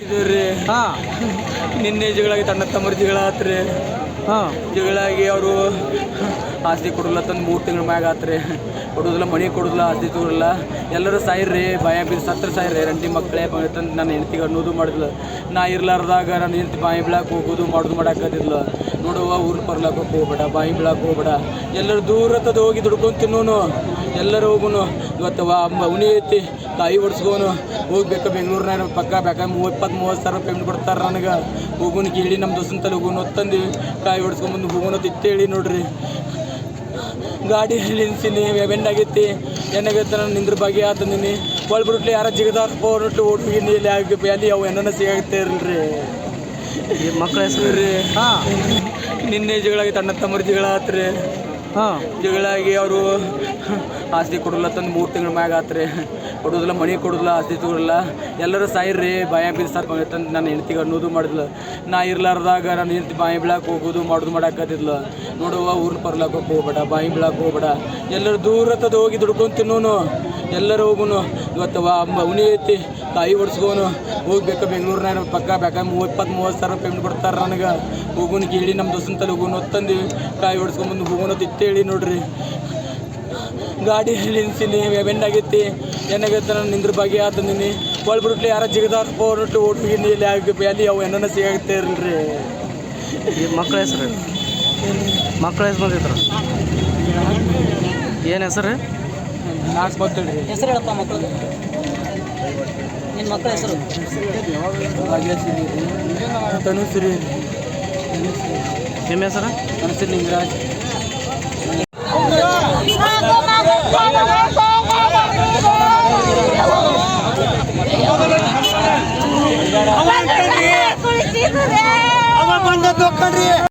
ಇದು ರೀ ನಿನ್ನೆ ಜಗಳಾಗಿ ತನ್ನ ತಮ್ಮರ ಜಗಳ ಆತ್ರಿ. ಜಗಳಾಗಿ ಅವರು ಆಸ್ತಿ ಕೊಡಲ್ಲ ತಂದು 3 ತಿಂಗಳ ಮ್ಯಾಗ ಆತ್ರಿ. ಕೊಡೋದಿಲ್ಲ, ಮನೆ ಕೊಡೋದಿಲ್ಲ, ಆಸ್ತಿ ತಗೊಳ್ಳಲ್ಲ. ಎಲ್ಲರೂ ಸಾಯಿರ್ರಿ, ಬಾಯ ಬಿದ್ದು ಸತ್ರ ಸಾಯಿರ್ರಿ. ರಂಟಿ ಮಕ್ಕಳೇ ತಂದು ನನ್ನ ಹೆಂಡ್ತಿಗೆ ಅನ್ನೋದು ಮಾಡಿದ್ಲು. ನಾ ಇರ್ಲಾರ್ದಾಗ ನನ್ನ ಹೆಂಡ್ತಿ ಬಾಯಿ ಬೀಳಾಕ ಹೋಗೋದು ಮಾಡೋದು ಮಾಡಾಕದಿಲ್ಲ. ನೋಡುವ ಊರು ಬರ್ಲಾಕೋಕೆ ಹೋಗ್ಬೇಡ, ಬಾಯಿ ಬೀಳಾಕ ಹೋಗ್ಬೇಡ. ಎಲ್ಲರೂ ದೂರತ್ತದ ಹೋಗಿ ದುಡ್ಕೊಂಡು ತಿನ್ನೋನು, ಎಲ್ಲರೂ ಹೋಗೋನು. ಇವತ್ತು ಉನಿ ಐತಿ, ಕಾಯಿ ಹೊಡ್ಸ್ಕೋನು ಹೋಗ್ಬೇಕು. ಬೆಂಗಳೂರಿನಾಗ ಪಕ್ಕ ಬೇಕಾ 20-30 ಸಾವಿರ ಪೇಮೆಂಟ್ ಕೊಡ್ತಾರೆ ನನಗೆ. ಹೋಗೋನು ಕೇಳಿ ನಮ್ಮ ದೋಸ್ತಂತಲ್ಲಿ ಹೋಗೋನು ಹೊತ್ತಂದು ಕಾಯಿ ಹೊಡ್ಸ್ಕೊಂಬಂದು ಹೋಗೋನು ತಿತ್ತೇಳಿ ನೋಡ್ರಿ. ಗಾಡಿ ನಿಲ್ಸಿನಿ, ಬೆಂಡಾಗೈತಿ, ಏನಾಗೈತೆ ನಾನು ನಿಂದ್ರ ಬಗ್ಗೆ ಆತಂದಿನಿ. ಒಳ್ಬಿಡ್ಲಿ ಯಾರ ಜಿಗದಾರ ಹೋಗ್ಬಿಟ್ಟು ಓಡ್ಬಿಗಿನಿ ಅಲ್ಲಿ ಅವು ಏನನ್ನ ಸಿಗಾಗುತ್ತೆ ಇರಲ್ರಿ. ಮಕ್ಕಳ ಹೆಸರು ರೀ ನಿನ್ನೆ ಜಗಳಾಗಿ ತನ್ನ ತಮ್ಮರ ಜಗಳ ಆತ್ರಿ. ಜಗಳಾಗಿ ಅವರು ಆಸ್ತಿ ಕೊಡಲ್ಲ ತಂದು 3 ತಿಂಗಳ ಮ್ಯಾಗ ಆತ್ರಿ. ಕೊಡೋದಿಲ್ಲ, ಮನೆ ಕೊಡೋದಿಲ್ಲ, ಆಸ್ತಿ ತಗೊಳ್ಳಲ್ಲ. ಎಲ್ಲರೂ ಸಾಯಿರ್ರಿ, ಬಾಯ ಬಿದ್ದು ಸತ್ತ ತಂದು ನನ್ನ ಹೆಂಡ್ತಿಗೆ ಅನ್ನೋದು ಮಾಡಿದ್ಲು. ನಾ ಇರ್ಲಾರ್ದಾಗ ನನ್ನ ಹೆಂಡ್ತಿ ಬಾಯಿ ಬೀಳಾಕ ಹೋಗೋದು ಮಾಡೋದು ಮಾಡಾಕದಿಲ್ಲ. ನೋಡುವ ಊರು ಬರ್ಲಾಕೋಕೆ ಹೋಗ್ಬೇಡ, ಬಾಯಿ ಬೀಳಾಕ ಹೋಗ್ಬೇಡ. ಎಲ್ಲರೂ ದೂರತ್ತದ ಹೋಗಿ ದುಡ್ಕೊಂಡು ತಿನ್ನೋನು, ಎಲ್ಲರೂ ಹೋಗೋನು. ಇವತ್ತು ಉನಿ ಐತಿ, ಕಾಯಿ ಹೊಡ್ಸ್ಕೋನು ಹೋಗ್ಬೇಕು. ಬೆಂಗಳೂರಿನಾಗ ಪಕ್ಕ ಬೇಕಾ 20-30 ಸಾವಿರ ಪೇಮೆಂಟ್ ಕೊಡ್ತಾರೆ ನನಗೆ. ಹೋಗೋನು ಕೇಳಿ ನಮ್ಮ ದೋಸ್ತಂತಲ್ಲಿ ಹೋಗೋನು ಹೊತ್ತಂದು ಕಾಯಿ ಹೊಡ್ಸ್ಕೊಂಬಂದು ಹೋಗೋನು ತಿತ್ತೇಳಿ ನೋಡ್ರಿ. ಗಾಡಿ ನಿಲ್ಸಿನಿ, ಬೆಂಡಾಗೈತಿ, ಏನಾಗೈತೆ ನಾನು ನಿಂದ್ರ ಬಗ್ಗೆ ಆತಂದಿನಿ. ಒಳ್ಬಿಡ್ಲಿ ಯಾರ ಜಿಗದಾರ ಹೋಗ್ಬಿಟ್ಟು ಓಡ್ಬಿಗಿನಿ ಅಲ್ಲಿ ಅವು ಏನನ್ನ ಸಿಗಾಗುತ್ತೆ ಇರಲ್ರಿ. ಮಕ್ಕಳ ಹೆಸರು ಮಕ್ಕಳ ಹೆಸರು ಬಂದಿದ್ರು ಏನು ಹೆಸರು? ನಾಲ್ಕು ಮಕ್ಕಳು ರೀ. ಹೆಸರು ಹೇಳಪ್ಪ ಮಕ್ಕಳು. ನಿನ್ನ ಮಕ್ಕಳ ಹೆಸರು? ಭಾಗ್ಯಶ್ರೀ ರೀ, ತನುಶ್ರೀ. ನಿಮ್ಮ ಹೆಸರು? ನನ್ನ ಹೆಸರು ಲಿಂಗರಾಜ್.